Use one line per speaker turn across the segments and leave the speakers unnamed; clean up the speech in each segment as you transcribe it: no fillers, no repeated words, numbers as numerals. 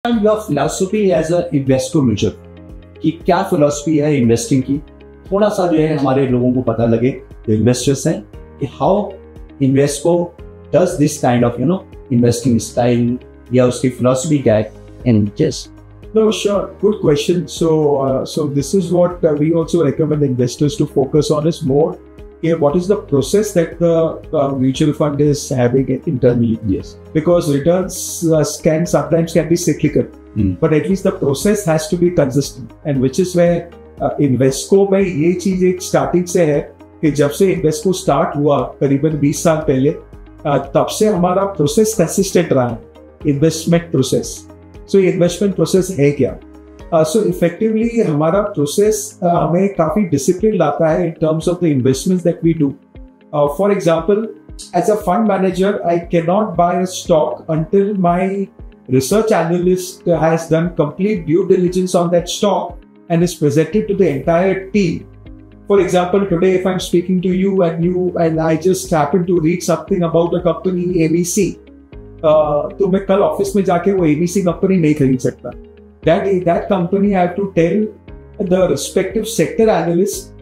Your philosophy as a investor mutual कि क्या philosophy है इन्वेस्टिंग की, थोड़ा सा जो है हमारे लोगों को पता लगे जो इन्वेस्टर्स हैं कि how Invesco does this kind of investing style या उसकी फिलॉसफी क्या है and just
No, sure. Good question. So this is what we also recommend investors to focus on is more. What is the process that the mutual fund is having internally?
yes,
Because returns can sometimes be cyclical, but at least the process has to be consistent, and which is where Invesco में ये चीज एक starting से है कि जब से Invesco start हुआ करीबन 20 साल पहले तब से हमारा process consistent रहा है, investment process. So investment process है क्या? So effectively हमारा प्रोसेस हमें काफी डिसिप्लिन लाता है in terms of the investments that we do. For example, as a fund manager, I cannot buy a stock until my research analyst has done complete due diligence on that stock and is presented to the entire team. For example, today if I'm speaking to you and I just happen to read something about the company ABC, तो मैं कल office में जाके वो ABC company नहीं खरीद सकता. That company I have to tell the respective sector analyst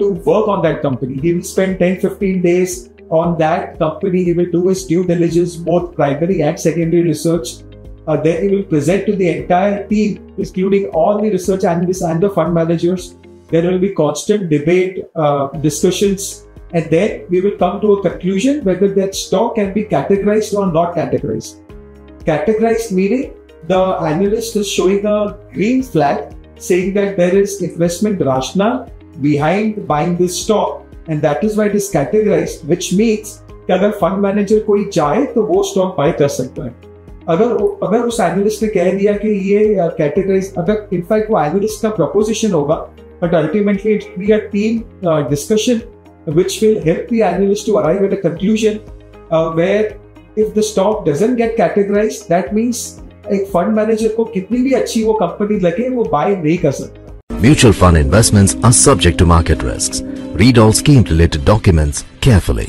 to work on that company. He will spend 10-15 days on that company. He will do his due diligence, both primary and secondary research. Then he will present to the entire team, including all the research analysts and the fund managers. There will be constant debate, discussions. And then we will come to a conclusion whether that stock can be categorized or not categorized. Categorized meaning the analyst is showing a green flag saying that there is investment rationale behind buying this stock, and that is why it is categorized, which means कि अगर fund manager कोई चाहे तो वो stock buy कर सकता है. अगर उस analyst ने कह दिया कि ये categorized, अगर in fact वो analyst का proposition होगा, but ultimately it will be a team discussion which will help the analyst to arrive at a conclusion where if the stock doesn't get categorized, that means एक fund manager को कितनी भी अच्छी वो company लगे वो buy नहीं कर सकता.
Mutual fund investments are subject to market risks. Read all scheme related documents carefully.